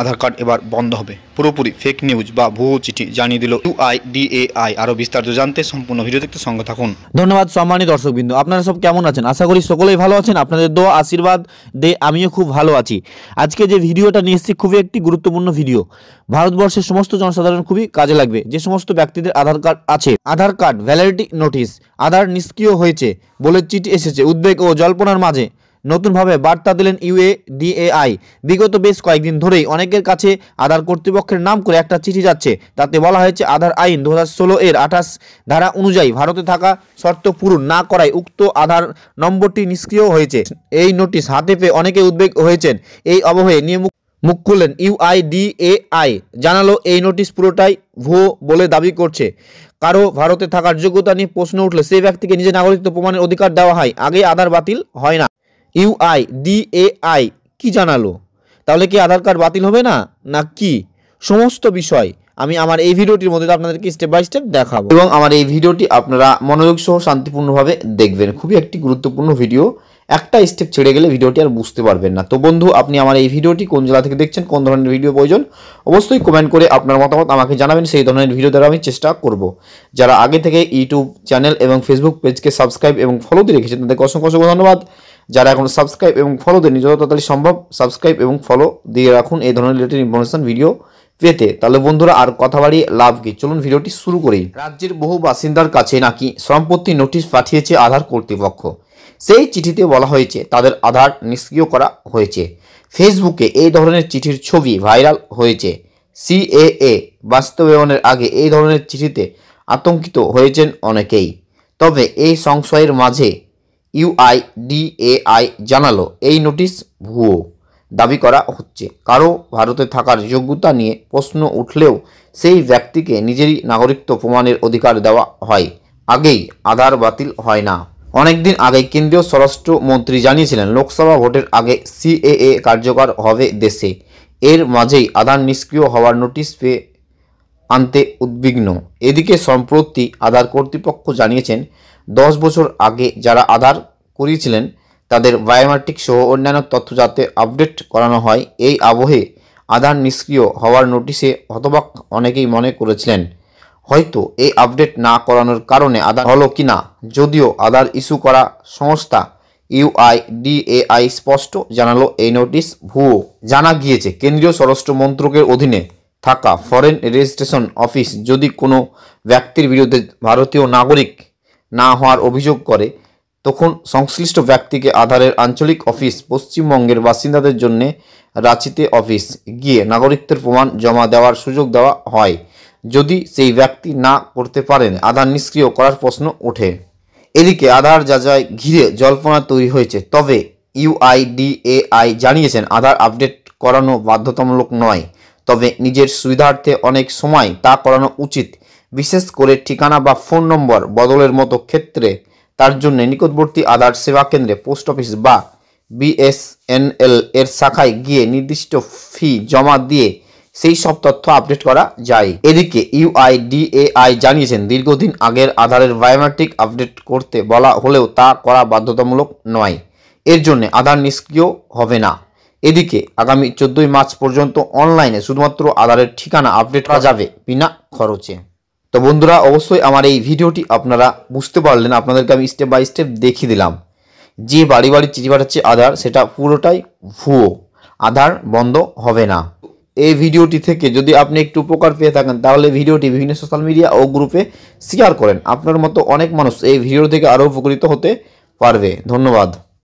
আধার card এবার বন্ধ হবে। পুরোপুরি ফেক নিউজ বা ভুয়ো চিঠি জানিয়ে দিল UIDAI। আরও বিস্তারিত জানতে সম্পূর্ণ ভিডিও দেখতে সঙ্গে থাকুন। ধন্যবাদ সম্মানিত দর্শকবৃন্দ, আপনারা সব কেমন আছেন? আশা করি সকলেই ভালো আছেন। আপনাদের দোয়া আশীর্বাদ দে আমিও খুব ভালো আছি। আজকে যে ভিডিওটা নিয়ে এসেছি খুবই একটি গুরুত্বপূর্ণ ভিডিও, ভারতবর্ষের সমস্ত জনসাধারণ খুবই কাজে লাগবে। যে সমস্ত ব্যক্তিদের আধার কার্ড আছে, আধার কার্ড ভ্যালিডিটি নোটিশ, আধার নিষ্ক্রিয় হয়েছে বলে চিঠি এসেছে, উদ্বেগ ও জল্পনার মাঝে নতুনভাবে বার্তা দিলেন UIDAI। বিগত বেশ কয়েকদিন ধরেই অনেকের কাছে আধার কর্তৃপক্ষের নাম করে একটা চিঠি যাচ্ছে। তাতে বলা হয়েছে আধার আইন 2016 এর 28 ধারা অনুযায়ী ভারতে থাকা শর্ত পূরণ না করায় উক্ত আধার নম্বরটি নিষ্ক্রিয় হয়েছে। এই নোটিশ হাতে পেয়ে অনেকে উদ্বেগ হয়েছেন। এই আবহে নিয়ে মুখ খুললেন UIDAI, জানালো এই নোটিশ পুরোটাই ভুয়ো বলে দাবি করছে। কারো ভারতে থাকার যোগ্যতা নিয়ে প্রশ্ন উঠলে সেই ব্যক্তিকে নিজের নাগরিকত্ব প্রমাণের অধিকার দেওয়া হয়, আগে আধার বাতিল হয় না। UIDAI কি জানালো? তাহলে কি আধার কার্ড বাতিল হবে না, না কি? সমস্ত বিষয় আমি আমার এই ভিডিওটির মধ্যে আপনাদেরকে স্টেপ বাই স্টেপ দেখাবো, এবং আমার এই ভিডিওটি আপনারা মনোযোগ সহ শান্তিপূর্ণভাবে দেখবেন। খুবই একটি গুরুত্বপূর্ণ ভিডিও, একটা স্টেপ ছেড়ে গেলে ভিডিওটি আর বুঝতে পারবেন না। তো বন্ধু, আপনি আমার এই ভিডিওটি কোন জেলা থেকে দেখছেন, কোন ধরনের ভিডিও প্রয়োজন, অবশ্যই কমেন্ট করে আপনার মতামত আমাকে জানাবেন। সেই ধরনের ভিডিও দ্বারা আমি চেষ্টা করব। যারা আগে থেকে ইউটিউব চ্যানেল এবং ফেসবুক পেজকে সাবস্ক্রাইব এবং ফলো দিয়ে রেখেছেন তাদেরকে অসংখ্য অসংখ্য ধন্যবাদ। যারা এখন সাবস্ক্রাইব এবং ফলো দেননি, যত তাড়াতাড়ি সম্ভব সাবস্ক্রাইব এবং ফলো দিয়ে রাখুন এই ধরনের রিলেটেড ইনফরমেশন ভিডিও পেতে। তাহলে বন্ধুরা, আর কথা বাড়িয়ে লাভ কি, চলুন ভিডিওটি শুরু করি। রাজ্যের বহু বাসিন্দার কাছে নাকি সম্পত্তি নোটিশ পাঠিয়েছে আধার কর্তৃপক্ষ। সেই চিঠিতে বলা হয়েছে তাদের আধার নিষ্ক্রিয় করা হয়েছে। ফেসবুকে এই ধরনের চিঠির ছবি ভাইরাল হয়েছে। CAA বাস্তবায়নের আগে এই ধরনের চিঠিতে আতঙ্কিত হয়েছেন অনেকেই। তবে এই সংশয়ের মাঝে UIDAI জানালো এই নোটিশ ভুয়ো দাবি করা হচ্ছে। কারো ভারতে থাকার যোগ্যতা নিয়ে প্রশ্ন উঠলেও সেই ব্যক্তিকে নিজেরই নাগরিকত্ব প্রমাণের অধিকার দেওয়া হয়, আগেই আধার বাতিল হয় না। অনেকদিন আগে কেন্দ্রীয় স্বরাষ্ট্র মন্ত্রী জানিয়েছিলেন লোকসভা ভোটের আগে CAA কার্যকর হবে দেশে। এর মাঝেই আধার নিষ্ক্রিয় হওয়ার নোটিশ পেয়ে আনতে উদ্বিগ্ন। এদিকে সম্প্রতি আধার কর্তৃপক্ষ জানিয়েছেন 10 বছর আগে যারা আধার করিয়েছিলেন তাদের বায়োমেট্রিক সহ অন্যান্য তথ্য যাতে আপডেট করানো হয়। এই আবহে আধার নিষ্ক্রিয় হওয়ার নোটিশে হতবাক অনেকেই মনে করেছিলেন হয়তো এই আপডেট না করানোর কারণে আধার হলো কিনা। যদিও আধার ইস্যু করা সংস্থা UIDAI স্পষ্ট জানালো এই নোটিশ ভুয়ো। জানা গিয়েছে কেন্দ্রীয় স্বরাষ্ট্র মন্ত্রকের অধীনে থাকা ফরেন রেজিস্ট্রেশন অফিস যদি কোনো ব্যক্তির বিরুদ্ধে ভারতীয় নাগরিক না হওয়ার অভিযোগ করে, তখন সংশ্লিষ্ট ব্যক্তিকে আধারের আঞ্চলিক অফিস পশ্চিমবঙ্গের বাসিন্দাদের জন্য রাঁচিতে অফিস গিয়ে নাগরিকত্বের প্রমাণ জমা দেওয়ার সুযোগ দেওয়া হয়। যদি সেই ব্যক্তি না করতে পারেন, আধার নিষ্ক্রিয় করার প্রশ্ন ওঠে। এদিকে আধার যাচাই ঘিরে জল্পনা তৈরি হয়েছে। তবে UIDAI জানিয়েছেন আধার আপডেট করানো বাধ্যতামূলক নয়, তবে নিজের সুবিধার্থে অনেক সময় তা করানো উচিত, বিশেষ করে ঠিকানা বা ফোন নম্বর বদলের মতো ক্ষেত্রে। তার জন্য নিকটবর্তী আধার সেবা কেন্দ্রে, পোস্ট অফিস বা BSNL এর শাখায় গিয়ে নির্দিষ্ট ফি জমা দিয়ে সেই সব তথ্য আপডেট করা যায়। এদিকে UIDAI জানিয়েছেন দীর্ঘদিন আগের আধারের বায়োমেট্রিক আপডেট করতে বলা হলেও তা করা বাধ্যতামূলক নয়। এর জন্য আধার নিষ্ক্রিয় হবে না। এদিকে আগামী 14 মার্চ পর্যন্ত অনলাইনে শুধুমাত্র আধারের ঠিকানা আপডেট করা যাবে বিনা খরচে। তো বন্ধুরা, অবশ্যই আমার এই ভিডিওটি আপনারা বুঝতে পারলেন। আপনাদেরকে আমি স্টেপ বাই স্টেপ দেখিয়ে দিলাম। যে বাড়ি বাড়ি চিঠি পাঠাচ্ছে আধার, সেটা পুরোটাই ভুয়ো। আধার বন্ধ হবে না। এই ভিডিওটি থেকে যদি আপনি একটু উপকার পেয়ে থাকেন তাহলে ভিডিওটি বিভিন্ন সোশ্যাল মিডিয়া ও গ্রুপে শেয়ার করেন। আপনার মতো অনেক মানুষ এই ভিডিও থেকে আরও উপকৃত হতে পারবে। ধন্যবাদ।